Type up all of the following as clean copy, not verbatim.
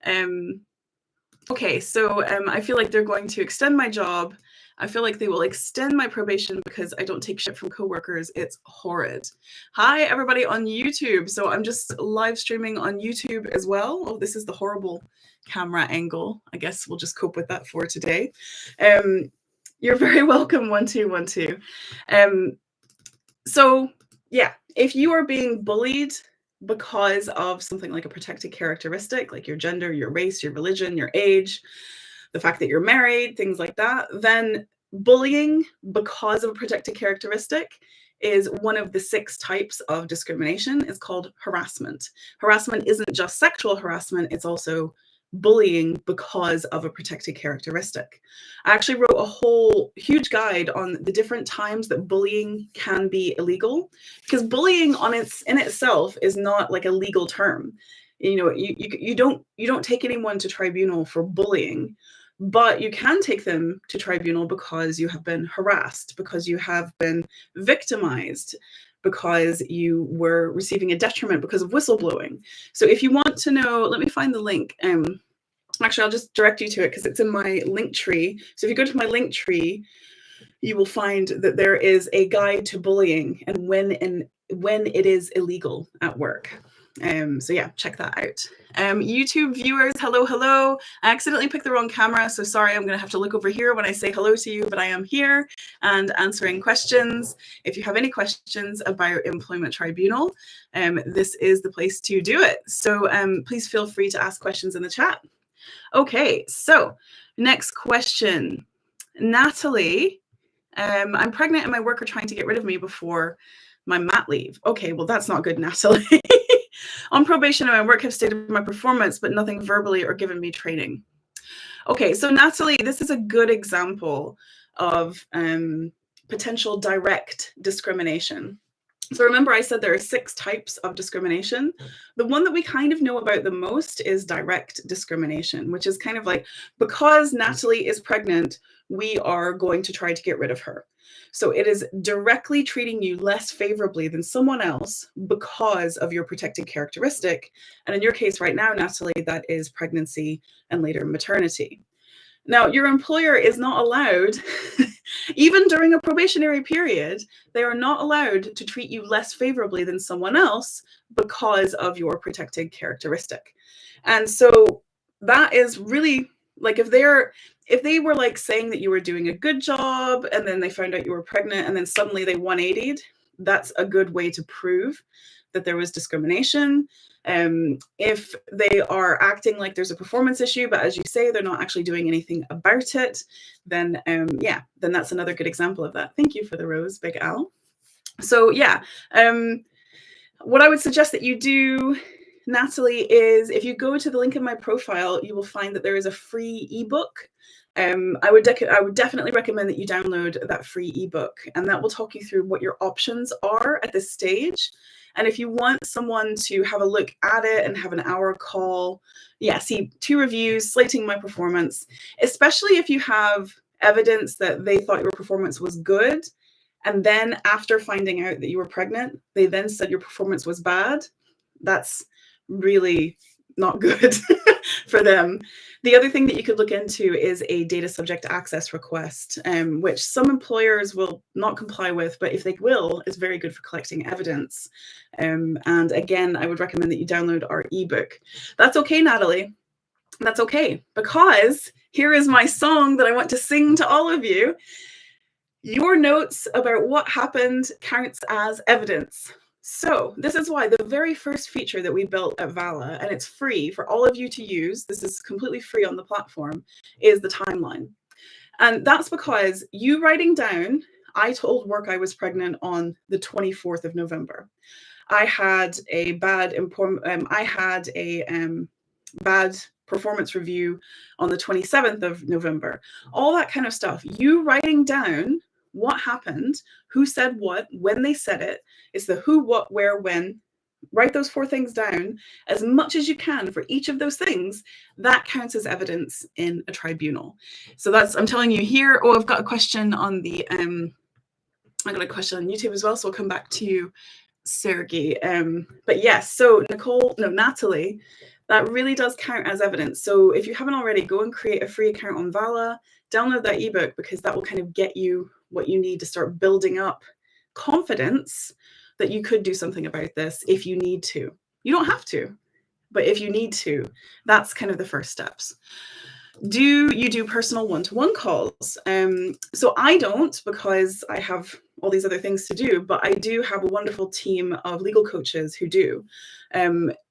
Okay, so I feel like they're going to extend my job. I feel like they will extend my probation because I don't take shit from coworkers. It's horrid. Hi, everybody on YouTube. So I'm just live streaming on YouTube as well. Oh, this is the horrible camera angle. I guess we'll just cope with that for today. You're very welcome, 1212. So yeah, if you are being bullied because of something like a protected characteristic, like your gender, your race, your religion, your age, the fact that you're married, things like that, then bullying because of a protected characteristic is one of the 6 types of discrimination. It's called harassment. Harassment isn't just sexual harassment, it's also bullying because of a protected characteristic. I actually wrote a whole huge guide on the different times that bullying can be illegal, because bullying in itself is not like a legal term. You know, you don't take anyone to tribunal for bullying, but you can take them to tribunal because you have been harassed, because you have been victimized, because you were receiving a detriment because of whistleblowing. So if you want to know, let me find the link. Actually, I'll just direct you to it because it's in my link tree. So if you go to my link tree, you will find that there is a guide to bullying and when it is illegal at work. So yeah, check that out. YouTube viewers, hello, hello. I accidentally picked the wrong camera, so sorry, I'm gonna have to look over here when I say hello to you, but I am here and answering questions. If you have any questions about Employment Tribunal, this is the place to do it. So please feel free to ask questions in the chat. Okay, so next question. Natalie, I'm pregnant and my work are trying to get rid of me before my mat leave. Okay, well, that's not good, Natalie. On probation, my work have stated my performance, but nothing verbally or given me training. Okay, so Natalie, this is a good example of potential direct discrimination. So remember I said there are 6 types of discrimination. The one that we kind of know about the most is direct discrimination, which is kind of like, because Natalie is pregnant, we are going to try to get rid of her. So it is directly treating you less favorably than someone else because of your protected characteristic. And in your case right now, Natalie, that is pregnancy and later maternity. Now, your employer is not allowed, even during a probationary period, they are not allowed to treat you less favorably than someone else because of your protected characteristic. And so that is really like, if they were like saying that you were doing a good job and then they found out you were pregnant and then suddenly they 180'd, that's a good way to prove that there was discrimination. If they are acting like there's a performance issue, but as you say, they're not actually doing anything about it, then yeah, then that's another good example of that. Thank you for the rose, Big Al. So yeah, what I would suggest that you do, Natalie, is if you go to the link in my profile, you will find that there is a free ebook. I would definitely recommend that you download that free ebook, and that will talk you through what your options are at this stage. And if you want someone to have a look at it and have an hour call, yeah, see 2 reviews slating my performance, especially if you have evidence that they thought your performance was good, and then after finding out that you were pregnant, they then said your performance was bad, that's really not good for them. The other thing that you could look into is a data subject access request, which some employers will not comply with, but if they will, is very good for collecting evidence. And again, I would recommend that you download our ebook. That's okay, Natalie. That's okay, because here is my song that I want to sing to all of you. Your notes about what happened counts as evidence. So this is why the very first feature that we built at Vala, and it's free for all of you to use, this is completely free on the platform, is the timeline. And that's because you writing down, I told work I was pregnant on the 24th of November. I had a bad bad performance review on the 27th of November. All that kind of stuff. You writing down what happened, who said what, when they said it. It's the who, what, where, when. Write those 4 things down as much as you can for each of those things. That counts as evidence in a tribunal. So that's, I'm telling you here. Oh, I've got a question on the, I got a question on YouTube as well. So we'll come back to you, Sergey. But yes, so Natalie, That really does count as evidence. So if you haven't already, go and create a free account on Vala, download that ebook, because that will kind of get you what you need to start building up confidence that you could do something about this if you need to. You don't have to, but if you need to, that's kind of the first steps. Do you do personal one-to-one calls? So I don't, because I have all these other things to do, but I do have a wonderful team of legal coaches who do.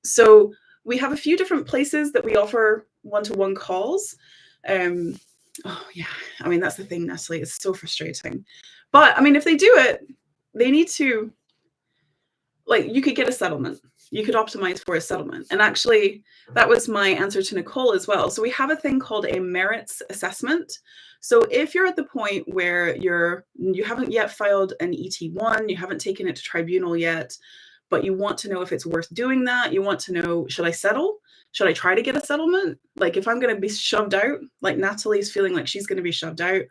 So we have a few different places that we offer one-to-one calls. Oh yeah, I mean, that's the thing, Natalie, it's so frustrating. But I mean, if they do it, they need to, like, you could get a settlement. You could optimize for a settlement. And actually, that was my answer to Nicole as well. So we have a thing called a merits assessment. So if you're at the point where you haven't yet filed an ET1, you haven't taken it to tribunal yet, but you want to know if it's worth doing that, you want to know, should I settle? Should I try to get a settlement? Like, if I'm going to be shoved out, like Natalie's feeling like she's going to be shoved out,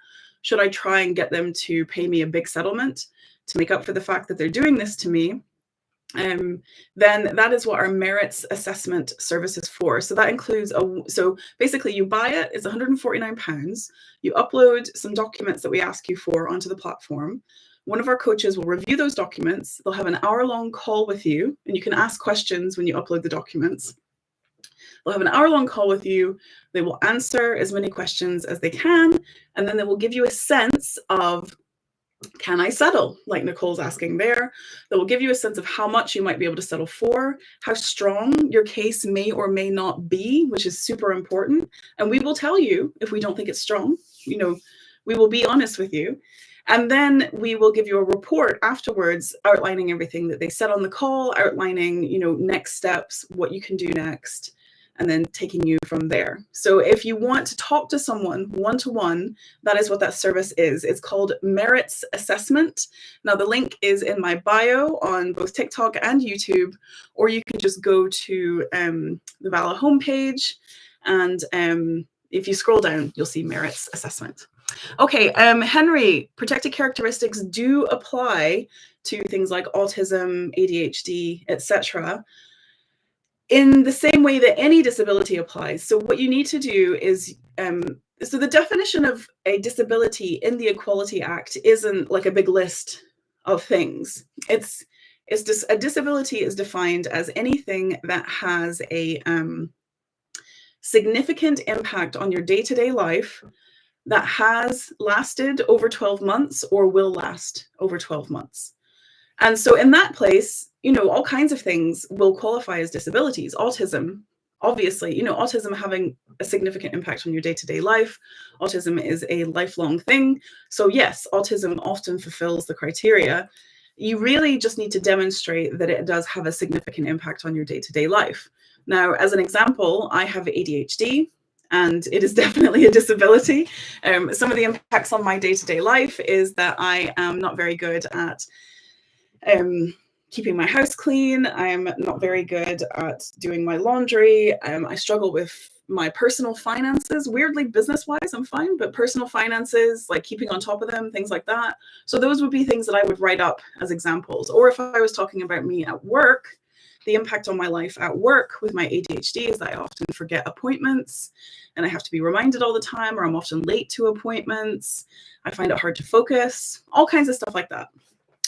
should I try and get them to pay me a big settlement to make up for the fact that they're doing this to me? Then that is what our merits assessment service is for. So that includes so basically you buy it, it's £149. You upload some documents that we ask you for onto the platform. One of our coaches will review those documents. They'll have an hour-long call with you, and you can ask questions when you upload the documents. They'll have an hour-long call with you. They will answer as many questions as they can, and then they will give you a sense of, can I settle? Like Nicole's asking there. That will give you a sense of how much you might be able to settle for, how strong your case may or may not be, which is super important. And we will tell you if we don't think it's strong. You know, we will be honest with you. And then we will give you a report afterwards outlining everything that they said on the call, outlining, you know, next steps, what you can do next, and then taking you from there. So if you want to talk to someone one-to-one, that is what that service is. It's called Merits Assessment. Now, the link is in my bio on both TikTok and YouTube, or you can just go to the Vala homepage, and if you scroll down, you'll see Merits Assessment. Okay, Henry, protected characteristics do apply to things like autism, ADHD, etc., in the same way that any disability applies. So what you need to do is, so the definition of a disability in the Equality Act isn't like a big list of things. It's just a disability is defined as anything that has a significant impact on your day-to-day life that has lasted over 12 months or will last over 12 months. And so in that place, you know, all kinds of things will qualify as disabilities. Autism, obviously, you know, autism having a significant impact on your day-to-day life. Autism is a lifelong thing. So yes, autism often fulfills the criteria. You really just need to demonstrate that it does have a significant impact on your day-to-day life. Now, as an example, I have ADHD, and it is definitely a disability. Some of the impacts on my day-to-day life is that I am not very good at keeping my house clean. I'm not very good at doing my laundry. I struggle with my personal finances. Weirdly, business-wise, I'm fine, but personal finances, like keeping on top of them, things like that. So those would be things that I would write up as examples. Or if I was talking about me at work, the impact on my life at work with my ADHD is that I often forget appointments and I have to be reminded all the time, or I'm often late to appointments. I find it hard to focus, all kinds of stuff like that.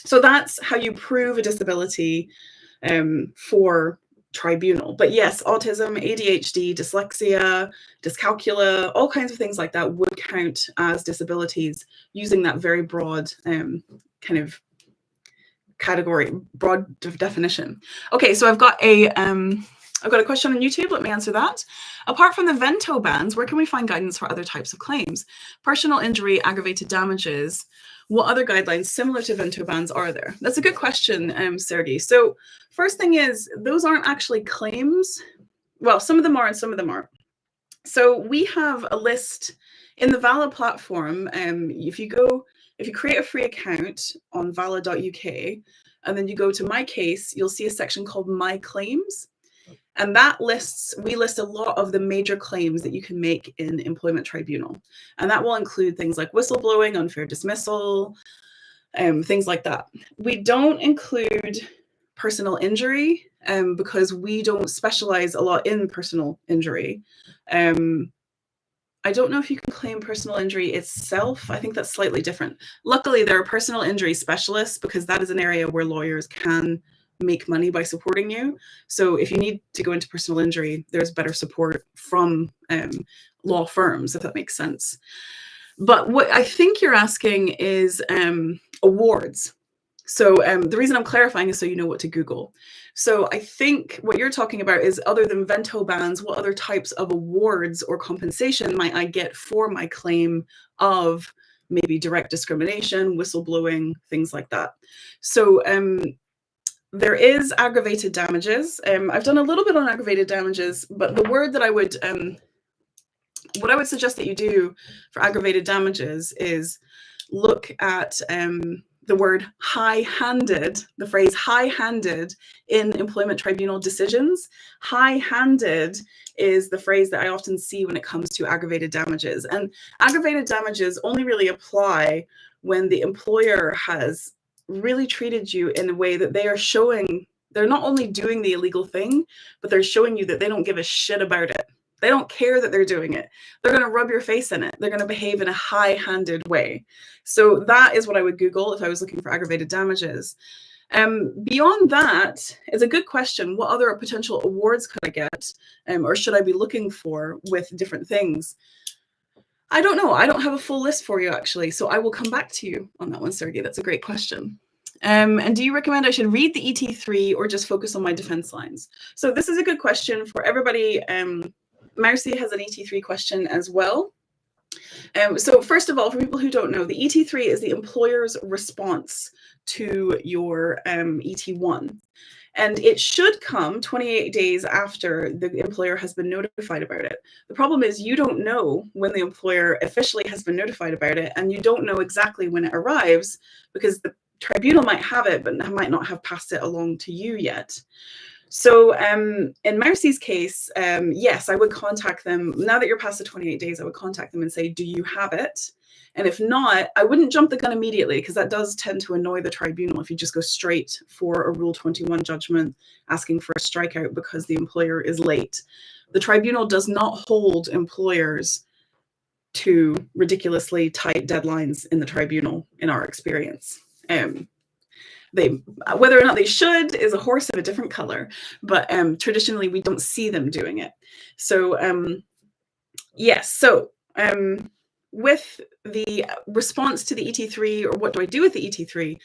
So that's how you prove a disability for tribunal. But yes, autism, ADHD, dyslexia, dyscalculia, all kinds of things like that would count as disabilities using that very broad kind of category, broad definition. Okay, so I've got a question on YouTube. Let me answer that. Apart from the Vento bans, where can we find guidance for other types of claims? Personal injury, aggravated damages. What other guidelines similar to Vento bans are there? That's a good question, Sergey. So first thing is, those aren't actually claims. Well, some of them are and some of them aren't. So we have a list in the Vala platform. If you create a free account on vala.uk and then you go to My Case, you'll see a section called My Claims. And that we list a lot of the major claims that you can make in employment tribunal. And that will include things like whistleblowing, unfair dismissal, things like that. We don't include personal injury, because we don't specialize a lot in personal injury. I don't know if you can claim personal injury itself. I think that's slightly different. Luckily, there are personal injury specialists, because that is an area where lawyers can make money by supporting you. So if you need to go into personal injury, there's better support from law firms, if that makes sense. But what I think you're asking is awards. So the reason I'm clarifying is so you know what to Google. So I think what you're talking about is, other than vento bans, what other types of awards or compensation might I get for my claim of maybe direct discrimination, whistleblowing, things like that. So there is aggravated damages. I've done a little bit on aggravated damages, but the word that I would, what I would suggest that you do for aggravated damages is look at the word high-handed, the phrase high-handed in employment tribunal decisions. High-handed is the phrase that I often see when it comes to aggravated damages. And aggravated damages only really apply when the employer has really treated you in a way that they are showing they're not only doing the illegal thing, but they're showing you that they don't give a shit about it. They don't care that they're doing it. They're going to rub your face in it. They're going to behave in a high-handed way. So that is what I would Google if I was looking for aggravated damages. Beyond that, it's a good question. What other potential awards could I get, or should I be looking for with different things? I don't know. I don't have a full list for you, actually. So I will come back to you on that one, Sergey. That's a great question. And do you recommend I should read the ET3 or just focus on my defense lines? So this is a good question for everybody. Marcy has an ET3 question as well. So first of all, for people who don't know, the ET3 is the employer's response to your ET1. And it should come 28 days after the employer has been notified about it. The problem is you don't know when the employer officially has been notified about it, and you don't know exactly when it arrives, because the tribunal might have it, but might not have passed it along to you yet. So in Marcy's case, yes, I would contact them. Now that you're past the 28 days, I would contact them and say, do you have it? And if not, I wouldn't jump the gun immediately, because that does tend to annoy the tribunal if you just go straight for a Rule 21 judgment asking for a strikeout because the employer is late. The tribunal does not hold employers to ridiculously tight deadlines in the tribunal, in our experience. Whether or not they should is a horse of a different color, but traditionally we don't see them doing it. So yes, so with the response to the ET3, or what do I do with the ET3?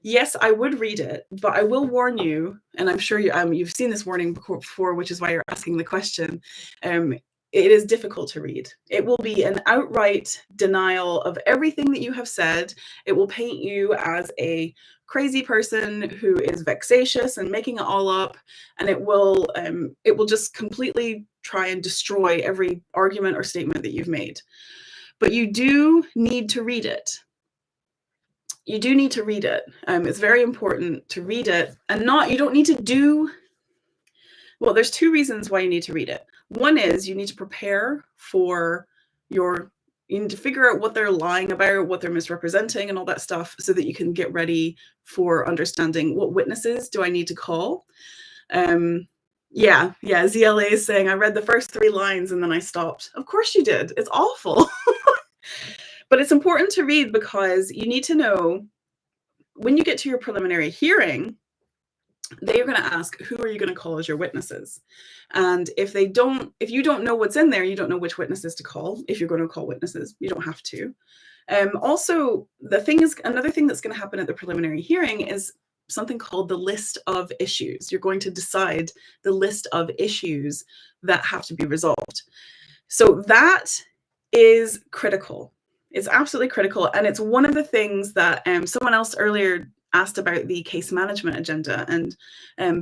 Yes, I would read it, but I will warn you, and I'm sure you've seen this warning before, which is why you're asking the question. It is difficult to read. It will be an outright denial of everything that you have said. It will paint you as a crazy person who is vexatious and making it all up, and it will just completely try and destroy every argument or statement that you've made. But you do need to read it. You do need to read it. It's very important to read it, and you don't need to do. Well, there's two reasons why you need to read it. One is you need to prepare for you need to figure out what they're lying about, what they're misrepresenting, and all that stuff, so that you can get ready for understanding what witnesses do I need to call. Yeah, ZLA is saying, I read the first 3 lines and then I stopped. Of course you did. It's awful. But it's important to read, because you need to know when you get to your preliminary hearing, they are going to ask, who are you going to call as your witnesses? And if you don't know what's in there, you don't know which witnesses to call. If you're going to call witnesses, you don't have to. Also, another thing that's going to happen at the preliminary hearing is something called the list of issues. You're going to decide the list of issues that have to be resolved. So that is critical. It's absolutely critical. And it's one of the things that someone else earlier asked about, the case management agenda, and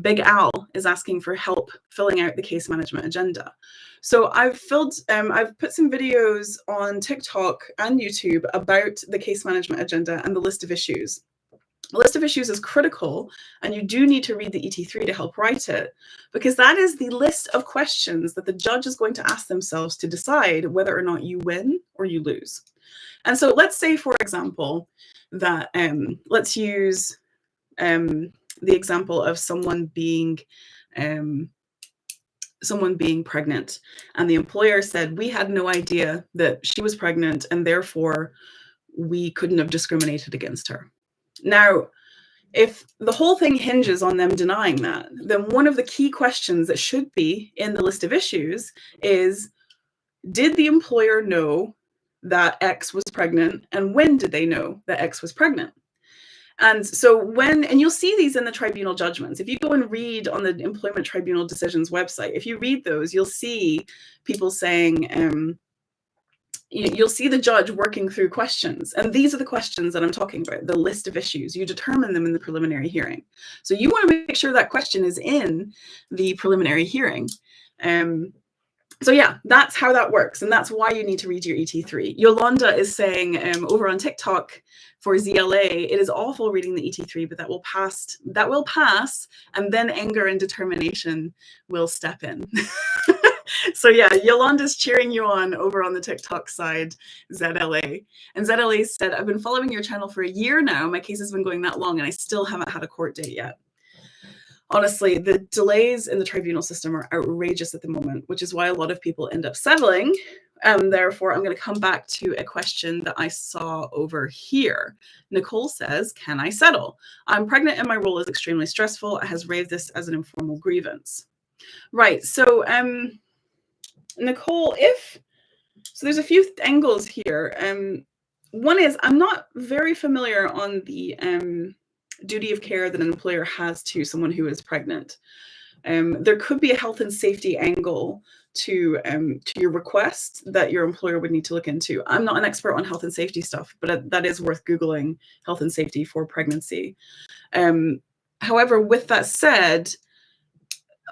Big Al is asking for help filling out the case management agenda. So I've put some videos on TikTok and YouTube about the case management agenda and the list of issues. The list of issues is critical, and you do need to read the ET3 to help write it, because that is the list of questions that the judge is going to ask themselves to decide whether or not you win or you lose. And so let's say, for example, that let's use the example of someone being pregnant, and the employer said, we had no idea that she was pregnant, and therefore we couldn't have discriminated against her. Now, if the whole thing hinges on them denying that, then one of the key questions that should be in the list of issues is, did the employer know that X was pregnant, and when did they know that X was pregnant? And so and you'll see these in the tribunal judgments. If you go and read on the Employment Tribunal Decisions website, if you read those, you'll see people saying, you'll see the judge working through questions. And these are the questions that I'm talking about, the list of issues. You determine them in the preliminary hearing. So you want to make sure that question is in the preliminary hearing. So yeah, that's how that works. And that's why you need to read your ET3. Yolanda is saying over on TikTok for ZLA, it is awful reading the ET3, but that will pass, and then anger and determination will step in. So yeah, Yolanda's cheering you on over on the TikTok side, ZLA. And ZLA said, I've been following your channel for a year now. My case has been going that long, and I still haven't had a court date yet. Honestly, the delays in the tribunal system are outrageous at the moment, which is why a lot of people end up settling. Therefore, I'm going to come back to a question that I saw over here. Nicole says, can I settle? I'm pregnant and my role is extremely stressful. I has raised this as an informal grievance. Right. So, Nicole, so there's a few angles here. One is, I'm not very familiar on the duty of care that an employer has to someone who is pregnant. There could be a health and safety angle to your request that your employer would need to look into. I'm not an expert on health and safety stuff, but that is worth Googling, health and safety for pregnancy. However, with that said,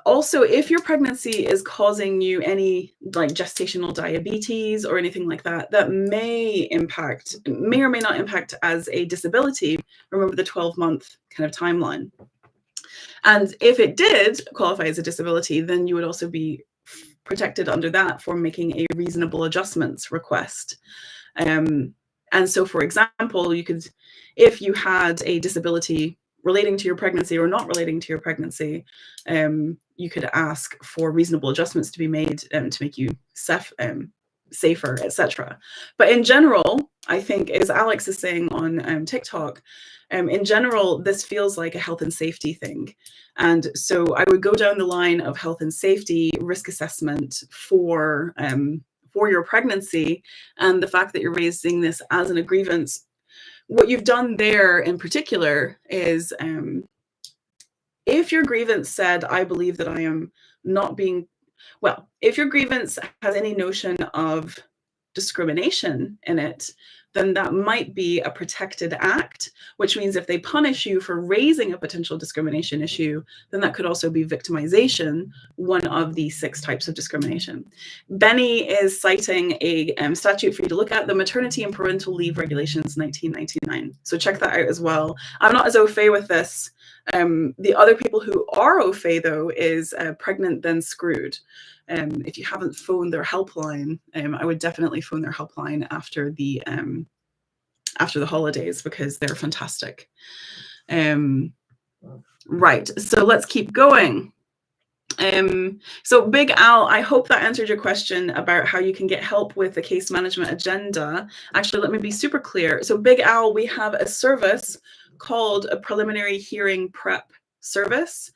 also, if your pregnancy is causing you any like gestational diabetes or anything like that, that may or may not impact as a disability. Remember the 12-month kind of timeline. And if it did qualify as a disability, then you would also be protected under that for making a reasonable adjustments request. And so, for example, you could, if you had a disability relating to your pregnancy or not relating to your pregnancy, you could ask for reasonable adjustments to be made to make you safer, etc. But in general, I think, as Alex is saying on TikTok, in general, this feels like a health and safety thing. And so I would go down the line of health and safety risk assessment for your pregnancy, and the fact that you're raising this as an grievance. What you've done there in particular is, if your grievance said, I believe that I am not being, well, if your grievance has any notion of discrimination in it, then that might be a protected act, which means if they punish you for raising a potential discrimination issue, then that could also be victimization, one of the 6 types of discrimination. Benny is citing a statute for you to look at, the Maternity and Parental Leave Regulations 1999. So check that out as well. I'm not as au fait with this. The other people who are au fait, though, is Pregnant Then Screwed. If you haven't phoned their helpline, I would definitely phone their helpline after the holidays, because they're fantastic. Right, so let's keep going. So Big Al, I hope that answered your question about how you can get help with the case management agenda. Actually, let me be super clear. So Big Al, we have a service called a preliminary hearing prep service.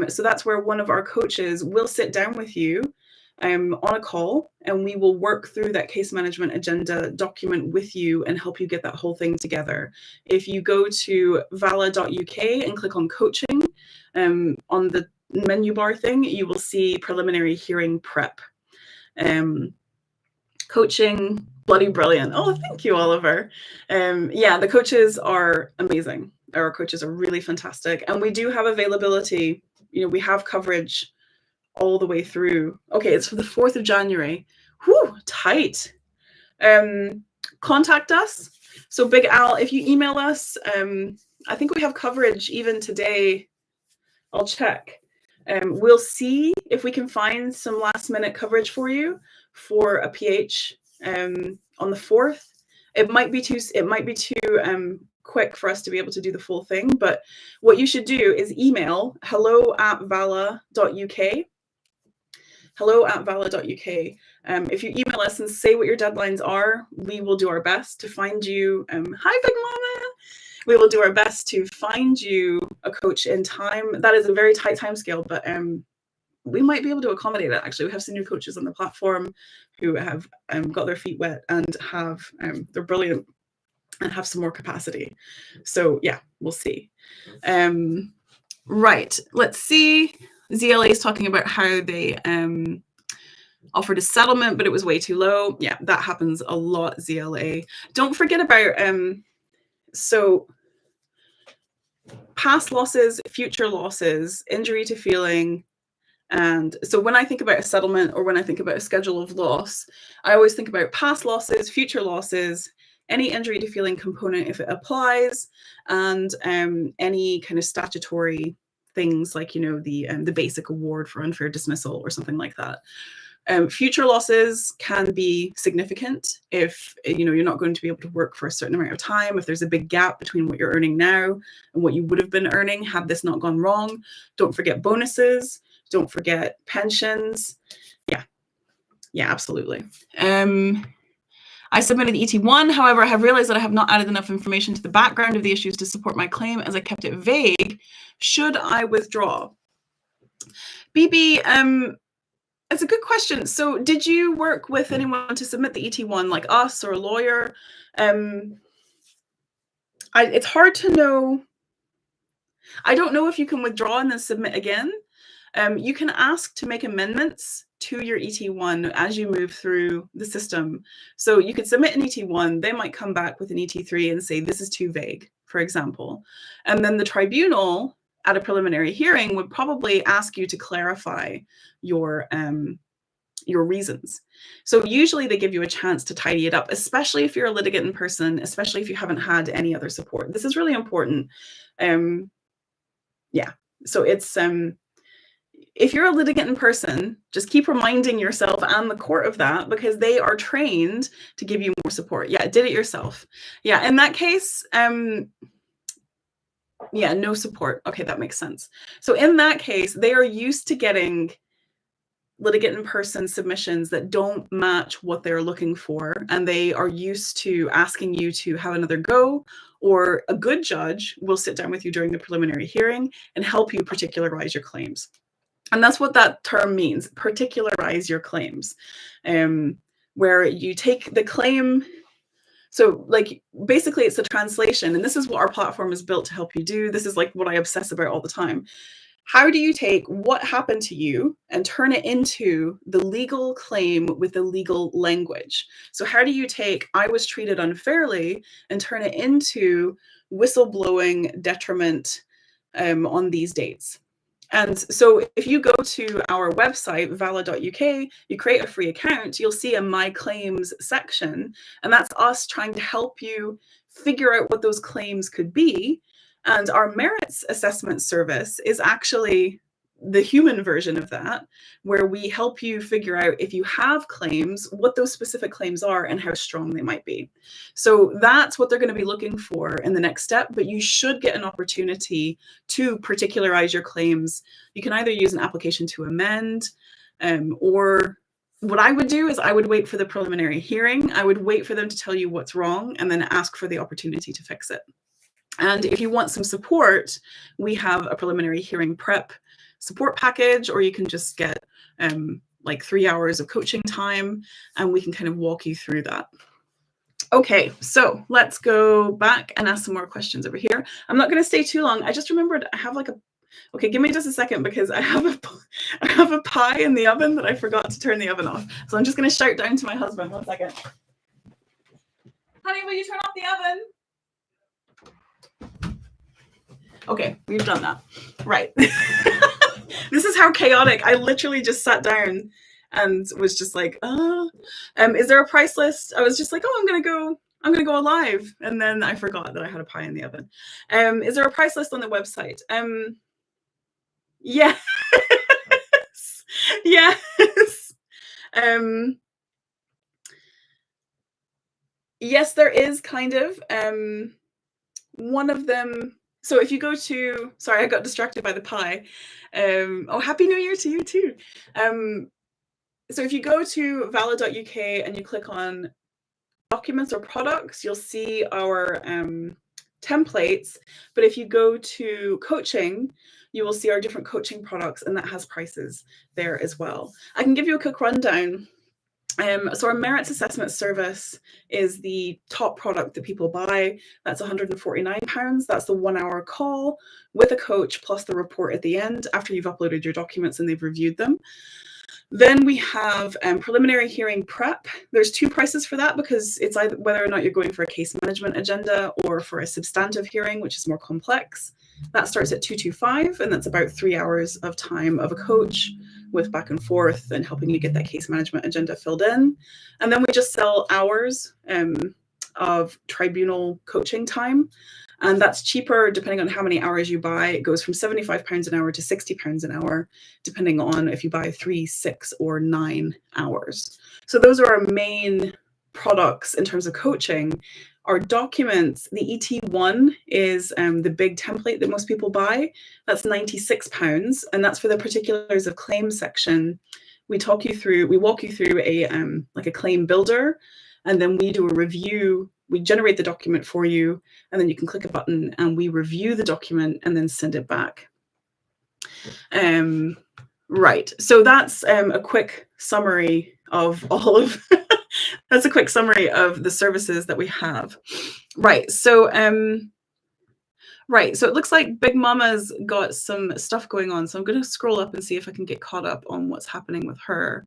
So that's where one of our coaches will sit down with you on a call, and we will work through that case management agenda document with you and help you get that whole thing together. If you go to vala.uk and click on coaching, on the menu bar thing, you will see preliminary hearing prep. Coaching, bloody brilliant. Oh, thank you, Oliver. Yeah, the coaches are amazing. Our coaches are really fantastic. And we do have availability. You know, we have coverage all the way through. Okay, it's for the 4th of January. Whew, tight. Contact us. So Big Al, if you email us, I think we have coverage even today. I'll check. We'll see if we can find some last minute coverage for you for a PH on the 4th. It might be too quick for us to be able to do the full thing, but what you should do is email hello@vala.uk. hello@vala.uk. If you email us and say what your deadlines are, we will do our best to find you. Hi, Big Mama. We will do our best to find you a coach in time. That is a very tight time scale, but we might be able to accommodate it. Actually, we have some new coaches on the platform who have got their feet wet and have they're brilliant and have some more capacity. So yeah, we'll see. Right, let's see. ZLA is talking about how they offered a settlement, but it was way too low. Yeah, that happens a lot, ZLA. Don't forget about so past losses, future losses, injury to feeling. And so when I think about a settlement or when I think about a schedule of loss, I always think about past losses, future losses, any injury to feeling component if it applies, and any kind of statutory things like, you know, the basic award for unfair dismissal or something like that. Future losses can be significant if, you know, you're not going to be able to work for a certain amount of time, if there's a big gap between what you're earning now and what you would have been earning had this not gone wrong. Don't forget bonuses. Don't forget pensions. Yeah, absolutely. I submitted ET1. However, I have realized that I have not added enough information to the background of the issues to support my claim as I kept it vague. Should I withdraw? BB, it's a good question. So did you work with anyone to submit the ET1, like us or a lawyer? It's hard to know. I don't know if you can withdraw and then submit again. You can ask to make amendments to your ET1 as you move through the system. So you could submit an ET1, they might come back with an ET3 and say, this is too vague, for example. And then the tribunal at a preliminary hearing would probably ask you to clarify your reasons. So usually they give you a chance to tidy it up, especially if you're a litigant in person, especially if you haven't had any other support. This is really important. Yeah, so it's, if you're a litigant in person, just keep reminding yourself and the court of that, because they are trained to give you more support. Yeah, did it yourself. Yeah, in that case, yeah, no support. Okay, that makes sense. So in that case, they are used to getting litigant in person submissions that don't match what they're looking for, and they are used to asking you to have another go, or a good judge will sit down with you during the preliminary hearing and help you particularize your claims. And that's what that term means, particularize your claims, where you take the claim. So like basically it's a translation, and this is what our platform is built to help you do. This is like what I obsess about all the time. How do you take what happened to you and turn it into the legal claim with the legal language? So how do you take I was treated unfairly and turn it into whistleblowing detriment on these dates? And so if you go to our website, vala.uk, you create a free account, you'll see a My Claims section, and that's us trying to help you figure out what those claims could be. And our merits assessment service is actually the human version of that, where we help you figure out if you have claims, what those specific claims are and how strong they might be. So that's what they're going to be looking for in the next step, but you should get an opportunity to particularize your claims. You can either use an application to amend, or what I would do is I would wait for the preliminary hearing. I would wait for them to tell you what's wrong and then ask for the opportunity to fix it. And if you want some support, we have a preliminary hearing prep support package, or you can just get like 3 hours of coaching time, and we can kind of walk you through that. Okay, so let's go back and ask some more questions over here. I'm not going to stay too long. I just remembered I have like a, okay, give me just a second, because I have a pie in the oven that I forgot to turn the oven off. So I'm just going to shout down to my husband. 1 second. Honey, will you turn off the oven? Okay, we've done that. Right. This is how chaotic. I literally just sat down and was just like, is there a price list? I was just like, I'm gonna go live. And then I forgot that I had a pie in the oven. Is there a price list on the website? Yes. Yes. Yes, there is kind of. one of them, so if you go to, sorry, I got distracted by the pie. Oh, Happy New Year to you too. So if you go to valid.uk and you click on documents or products, you'll see our templates. But if you go to coaching, you will see our different coaching products, and that has prices there as well. I can give you a quick rundown. So our merits assessment service is the top product that people buy. That's £149. That's the 1 hour call with a coach plus the report at the end after you've uploaded your documents and they've reviewed them. Then we have preliminary hearing prep. There's two prices for that because it's either whether or not you're going for a case management agenda or for a substantive hearing, which is more complex. That starts at 225, and that's about 3 hours of time of a coach with back and forth and helping you get that case management agenda filled in. And then we just sell hours of tribunal coaching time. And that's cheaper depending on how many hours you buy. It goes from £75 an hour to £60 an hour, depending on if you buy 3, 6, or 9 hours. So those are our main products in terms of coaching. Our documents, the ET1 is the big template that most people buy. That's £96, and that's for the particulars of claim section. We walk you through a like a claim builder, and then we do a review. We generate the document for you, and then you can click a button and we review the document and then send it back. Right, so that's a quick summary of all of that's a quick summary of the services that we have. Right, so it looks like Big Mama's got some stuff going on, so I'm going to scroll up and see if I can get caught up on what's happening with her.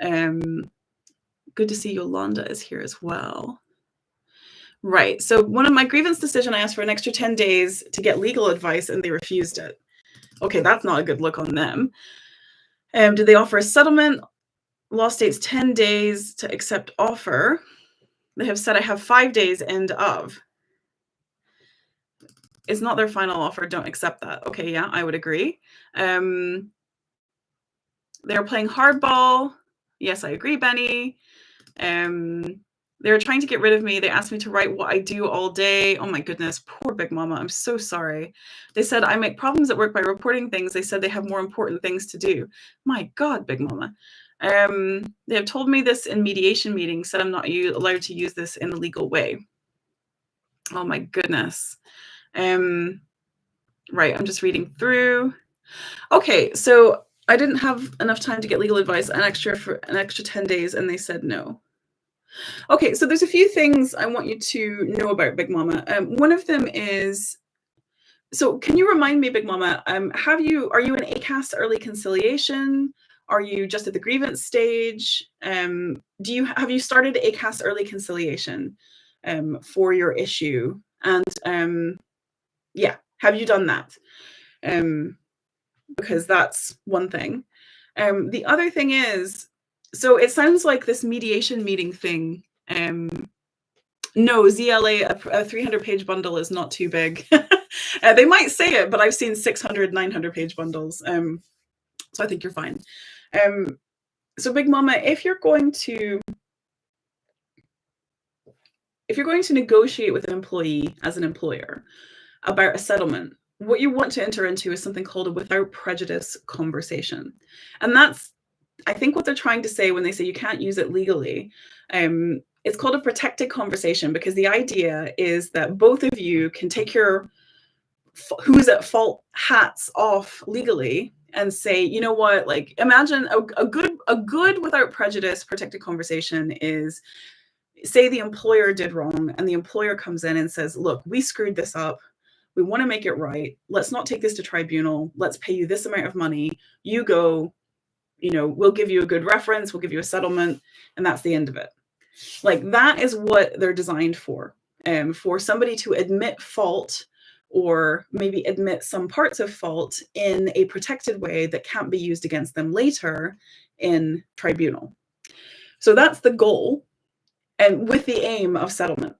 Good to see Yolanda is here as well. Right. So one of my grievance decision, I asked for an extra 10 days to get legal advice and they refused it. Okay, that's not a good look on them. Did they offer a settlement? Law states 10 days to accept offer. They have said I have 5 days end of. It's not their final offer. Don't accept that. Okay, yeah, I would agree. They're playing hardball. Yes, I agree, Benny. They were trying to get rid of me. They asked me to write what I do all day. Oh my goodness, poor Big Mama. I'm so sorry. They said I make problems at work by reporting things. They said they have more important things to do. My God, Big Mama. They have told me this in mediation meetings, said I'm not allowed to use this in a legal way. Oh my goodness. Right, I'm just reading through. Okay, so I didn't have enough time to get legal advice for an extra 10 days, and they said no. Okay, so there's a few things I want you to know about Big Mama. One of them is, so can you remind me, Big Mama, are you in ACAS early conciliation? Are you just at the grievance stage? Have you started ACAS early conciliation for your issue? And yeah, have you done that? Because that's one thing. The other thing is, so it sounds like this mediation meeting thing. No, ZLA, a 300-page bundle is not too big. They might say it, but I've seen 600, 900-page bundles. So I think you're fine. So Big Mama, if you're going to negotiate with an employee as an employer about a settlement, what you want to enter into is something called a without prejudice conversation. And that's, I think, what they're trying to say when they say you can't use it legally. It's called a protected conversation because the idea is that both of you can take your who's at fault hats off legally and say, you know what, like imagine a good without prejudice protected conversation is, say the employer did wrong and the employer comes in and says, look, we screwed this up. We want to make it right. Let's not take this to tribunal. Let's pay you this amount of money. You go, we'll give you a good reference. We'll give you a settlement. And that's the end of it. Like that is what they're designed for somebody to admit fault or maybe admit some parts of fault in a protected way that can't be used against them later in tribunal. So that's the goal, and with the aim of settlement.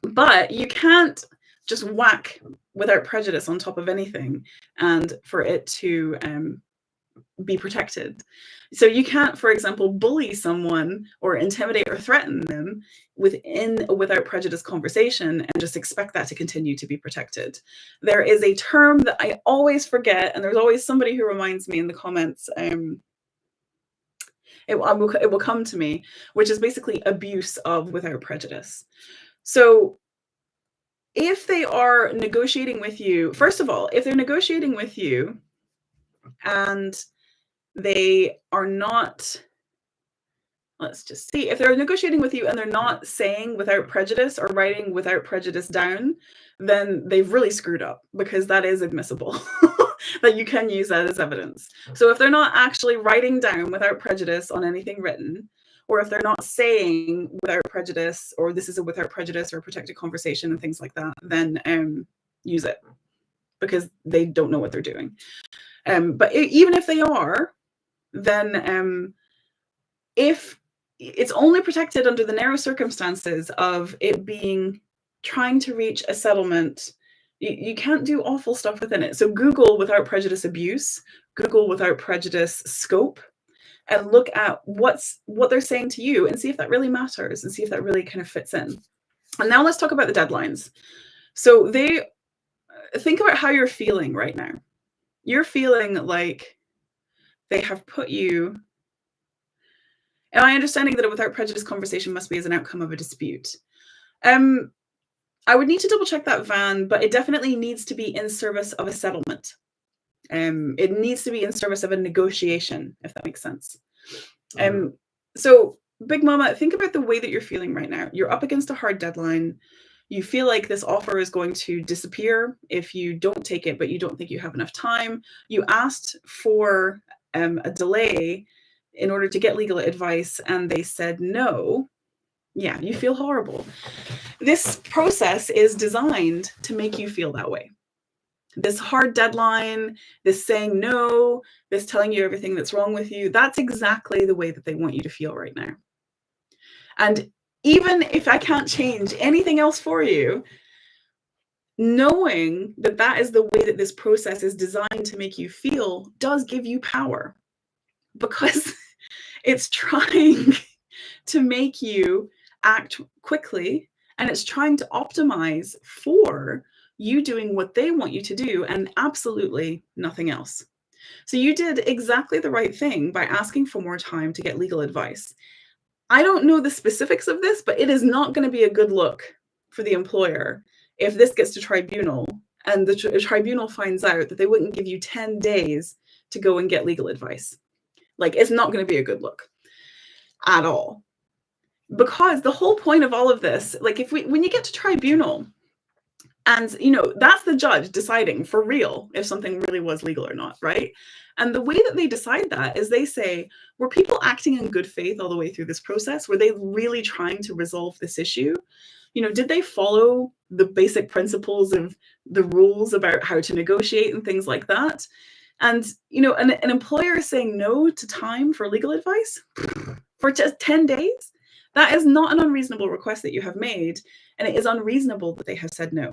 But you can't just whack without prejudice on top of anything and for it to be protected. So you can't, for example, bully someone or intimidate or threaten them within a without prejudice conversation and just expect that to continue to be protected. There is a term that I always forget, and there's always somebody who reminds me in the comments. It will come to me, which is basically abuse of without prejudice. So if they are negotiating with you, first of all, if they're negotiating with you and they are not, let's just see, if they're negotiating with you and they're not saying without prejudice or writing without prejudice down, then they've really screwed up, because that is admissible, that you can use that as evidence. So if they're not actually writing down without prejudice on anything written, or if they're not saying without prejudice, or this is a without prejudice or protected conversation and things like that, then use it, because they don't know what they're doing. But even if they are, then if it's only protected under the narrow circumstances of it being trying to reach a settlement, you can't do awful stuff within it. So Google without prejudice abuse, Google without prejudice scope, and look at what they're saying to you and see if that really matters and see if that really kind of fits in. And now let's talk about the deadlines. So think about how you're feeling right now. You're feeling like they have put you. Am I understanding that a without prejudice conversation must be as an outcome of a dispute? I would need to double check that, Van, but it definitely needs to be in service of a settlement. It needs to be in service of a negotiation, if that makes sense. So, Big Mama, think about the way that you're feeling right now. You're up against a hard deadline. You feel like this offer is going to disappear if you don't take it, but you don't think you have enough time. You asked for a delay in order to get legal advice, and they said no. Yeah, you feel horrible. This process is designed to make you feel that way. This hard deadline, this saying no, this telling you everything that's wrong with you, that's exactly the way that they want you to feel right now. And even if I can't change anything else for you, knowing that that is the way that this process is designed to make you feel does give you power, because it's trying to make you act quickly, and it's trying to optimize for you doing what they want you to do and absolutely nothing else. So you did exactly the right thing by asking for more time to get legal advice. I don't know the specifics of this, but it is not going to be a good look for the employer if this gets to tribunal and the tribunal finds out that they wouldn't give you 10 days to go and get legal advice. Like, it's not going to be a good look at all. Because the whole point of all of this, like, when you get to tribunal, and that's the judge deciding for real if something really was legal or not, right? And the way that they decide that is they say, were people acting in good faith all the way through this process? Were they really trying to resolve this issue? Did they follow the basic principles of the rules about how to negotiate and things like that? And an employer saying no to time for legal advice for just 10 days, that is not an unreasonable request that you have made, and it is unreasonable that they have said no.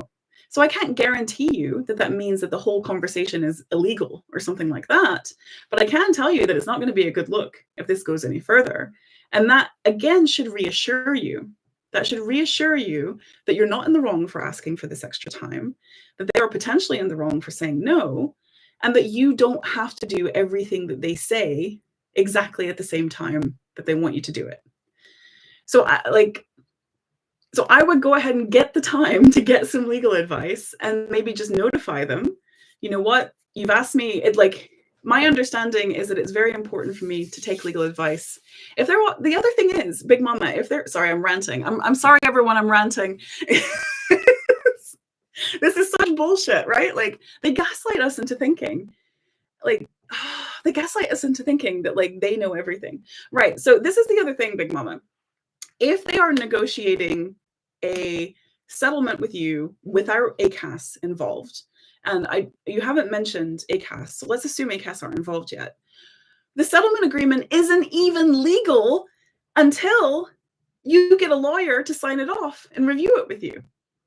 So I can't guarantee you that that means that the whole conversation is illegal or something like that, but I can tell you that it's not going to be a good look if this goes any further. And that, again, should reassure you. That should reassure you that you're not in the wrong for asking for this extra time, that they are potentially in the wrong for saying no, and that you don't have to do everything that they say exactly at the same time that they want you to do it. So I would go ahead and get the time to get some legal advice and maybe just notify them, you know what, you've asked me, my understanding is that it's very important for me to take legal advice. The other thing is, Big Mama, sorry, I'm ranting. I'm sorry, everyone, I'm ranting. This is such bullshit, right? Like, they gaslight us into thinking, that they know everything. Right. So this is the other thing, Big Mama. If they are negotiating a settlement with you without ACAS involved, and you haven't mentioned ACAS, so let's assume ACAS aren't involved yet, the settlement agreement isn't even legal until you get a lawyer to sign it off and review it with you,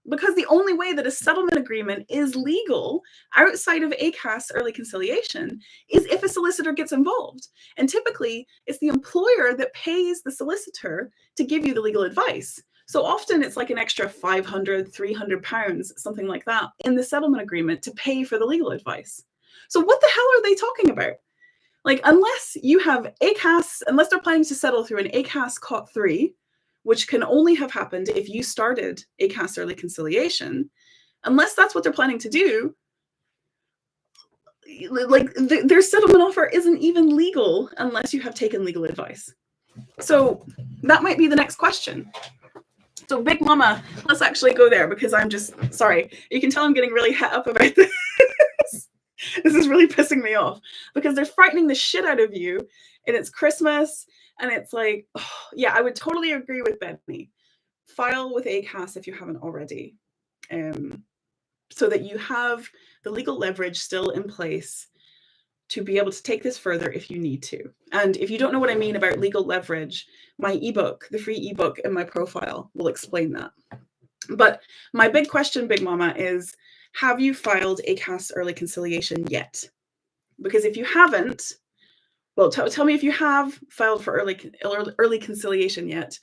because the only way that a settlement agreement is legal outside of ACAS early conciliation is if a solicitor gets involved. And typically, it's the employer that pays the solicitor to give you the legal advice. So often it's like an extra 500, 300 pounds, something like that, in the settlement agreement to pay for the legal advice. So what the hell are they talking about? Like, unless you have ACAS, unless they're planning to settle through an ACAS COT 3, which can only have happened if you started ACAS early conciliation, unless that's what they're planning to do, like their settlement offer isn't even legal unless you have taken legal advice. So that might be the next question. So Big Mama, let's actually go there, because I'm just, sorry, you can tell I'm getting really het up about this. This is really pissing me off, because they're frightening the shit out of you, and it's Christmas, and it's like, oh, yeah, I would totally agree with Benny. File with ACAS if you haven't already, so that you have the legal leverage still in place to be able to take this further if you need to. And if you don't know what I mean about legal leverage, my ebook, the free ebook in my profile, will explain that. But my big question, Big Mama, is, have you filed ACAS early conciliation yet? Because if you haven't, well, tell me if you have filed for early conciliation yet,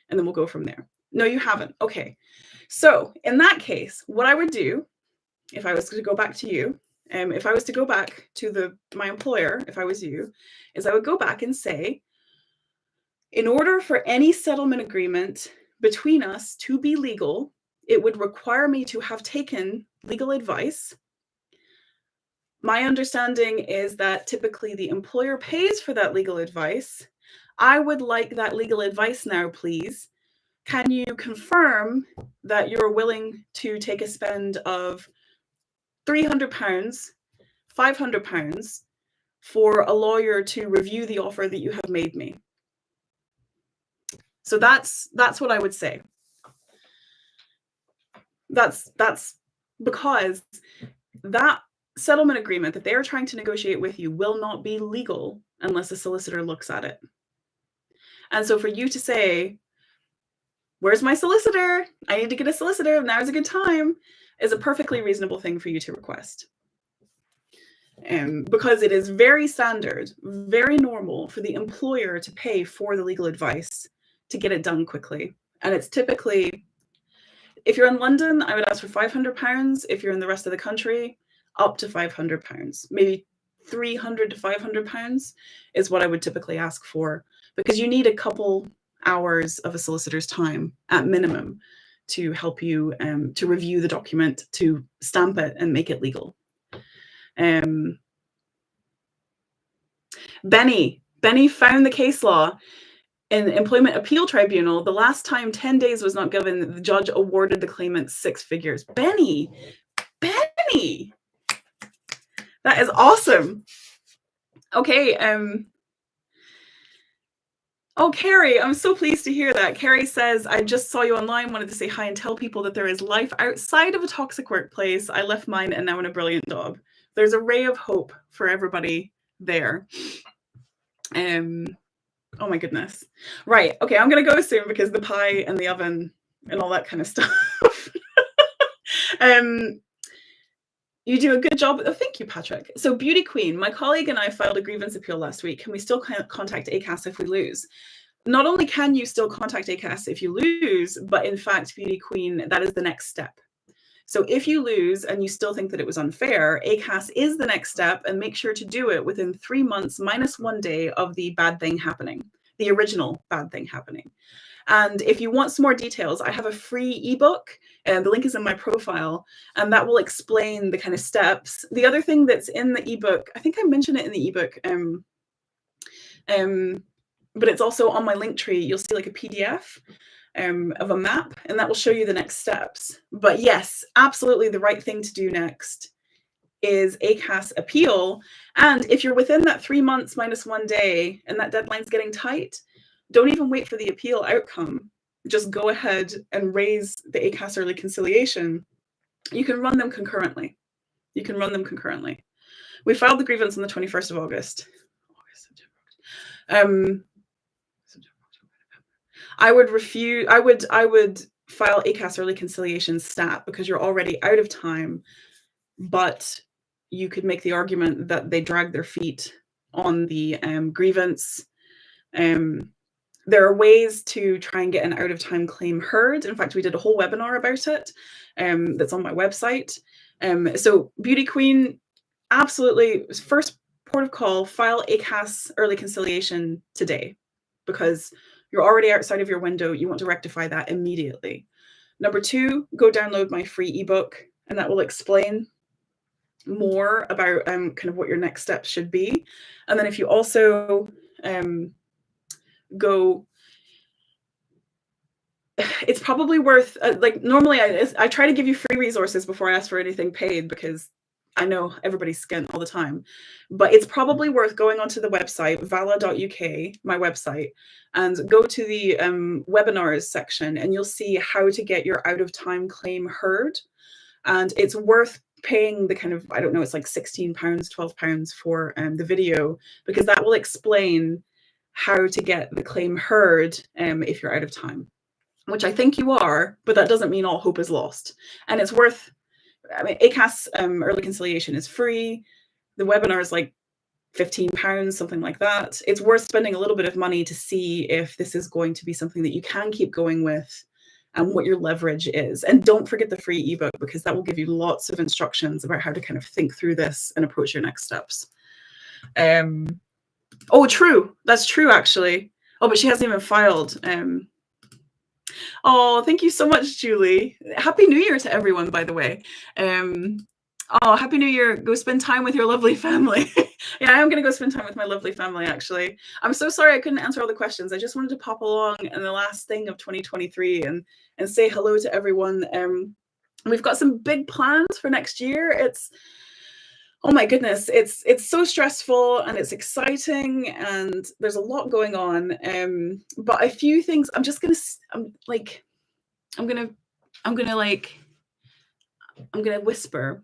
and then we'll go from there. No, you haven't. Okay. So in that case, what I would do, if I was to go back to you, if I was to go back to my employer, if I was you, is I would go back and say, in order for any settlement agreement between us to be legal, it would require me to have taken legal advice. My understanding is that typically the employer pays for that legal advice. I would like that legal advice now, please. Can you confirm that you're willing to take a spend of £300, £500 for a lawyer to review the offer that you have made me? So that's what I would say. That's because that settlement agreement that they are trying to negotiate with you will not be legal unless a solicitor looks at it. And so for you to say, where's my solicitor? I need to get a solicitor. Now's a good time, is a perfectly reasonable thing for you to request. Because it is very standard, very normal for the employer to pay for the legal advice to get it done quickly. And it's typically, if you're in London, I would ask for £500. If you're in the rest of the country, up to £500. Maybe £300 to £500 is what I would typically ask for, because you need a couple hours of a solicitor's time at minimum to help you to review the document, to stamp it and make it legal. Benny found the case law in Employment Appeal Tribunal. The last time 10 days was not given, the judge awarded the claimant 6 figures. Benny, that is awesome. Okay. Oh, Carrie, I'm so pleased to hear that. Carrie says, I just saw you online, wanted to say hi and tell people that there is life outside of a toxic workplace. I left mine and now in a brilliant job. There's a ray of hope for everybody there. Oh my goodness. Right. Okay, I'm going to go soon because the pie and the oven and all that kind of stuff. You do a good job. Oh, thank you, Patrick. So Beauty Queen, my colleague and I filed a grievance appeal last week. Can we still contact ACAS if we lose? Not only can you still contact ACAS if you lose, but in fact, Beauty Queen, that is the next step. So if you lose and you still think that it was unfair, ACAS is the next step, and make sure to do it within 3 months minus 1 day of the bad thing happening, the original bad thing happening. And if you want some more details, I have a free ebook, and the link is in my profile, and that will explain the kind of steps. The other thing that's in the ebook, I think I mentioned it in the ebook, but it's also on my link tree. You'll see like a PDF of a map, and that will show you the next steps. But yes, absolutely the right thing to do next is ACAS appeal. And if you're within that 3 months minus 1 day and that deadline's getting tight, don't even wait for the appeal outcome. Just go ahead and raise the ACAS early conciliation. You can run them concurrently. We filed the grievance on the 21st of August. I would refuse. I would file ACAS early conciliation stat because you're already out of time, but you could make the argument that they dragged their feet on the grievance. There are ways to try and get an out of time claim heard. In fact, we did a whole webinar about it that's on my website. So Beauty Queen, absolutely, first port of call, file ACAS early conciliation today because you're already outside of your window. You want to rectify that immediately. Number two, go download my free ebook, and that will explain more about kind of what your next steps should be. And then if you also go, it's probably worth, like normally I try to give you free resources before I ask for anything paid because I know everybody's skint all the time, but it's probably worth going onto the website, vala.uk, my website, and go to the webinars section and you'll see how to get your out of time claim heard. And it's worth paying the kind of, I don't know, it's like £16, £12 for the video, because that will explain how to get the claim heard if you're out of time, which I think you are, but that doesn't mean all hope is lost. And it's worth, I mean, ACAS early conciliation is free. The webinar is like £15, something like that. It's worth spending a little bit of money to see if this is going to be something that you can keep going with and what your leverage is. And don't forget the free ebook, because that will give you lots of instructions about how to kind of think through this and approach your next steps. Oh, true. That's true, actually. Oh, but she hasn't even filed. Oh, thank you so much, Julie. Happy New Year to everyone, by the way. Oh, Happy New Year. Go spend time with your lovely family. Yeah, I am going to go spend time with my lovely family, actually. I'm so sorry I couldn't answer all the questions. I just wanted to pop along in the last thing of 2023 and say hello to everyone. We've got some big plans for next year. It's, oh my goodness, it's so stressful and it's exciting and there's a lot going on. But a few things I'm just gonna whisper.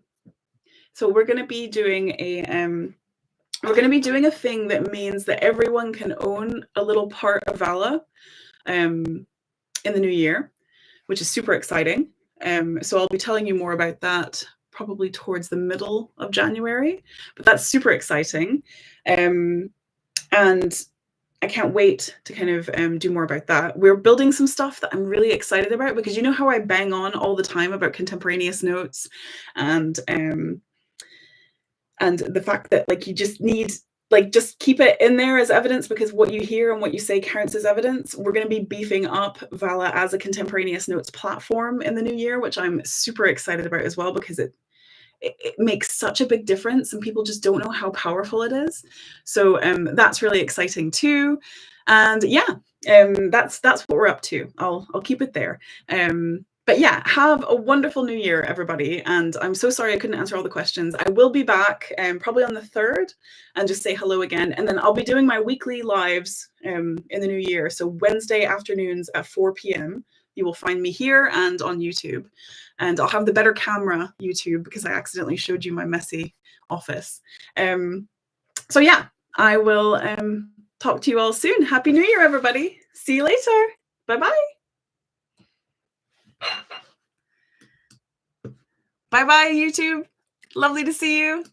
So we're gonna be doing a thing that means that everyone can own a little part of Vala in the new year, which is super exciting. So I'll be telling you more about that probably towards the middle of January, but that's super exciting. And I can't wait to kind of do more about that. We're building some stuff that I'm really excited about, because you know how I bang on all the time about contemporaneous notes and the fact that like you just need, like, just keep it in there as evidence, because what you hear and what you say counts as evidence. We're going to be beefing up Vala as a contemporaneous notes platform in the new year, which I'm super excited about as well, because it makes such a big difference and people just don't know how powerful it is. So that's really exciting too. And yeah, that's what we're up to. I'll keep it there. But yeah, have a wonderful new year, everybody. And I'm so sorry I couldn't answer all the questions. I will be back probably on the 3rd and just say hello again. And then I'll be doing my weekly lives in the new year. So Wednesday afternoons at 4 p.m. you will find me here and on YouTube. And I'll have the better camera YouTube, because I accidentally showed you my messy office. So yeah, I will talk to you all soon. Happy New Year, everybody. See you later. Bye-bye. Bye-bye, YouTube. Lovely to see you.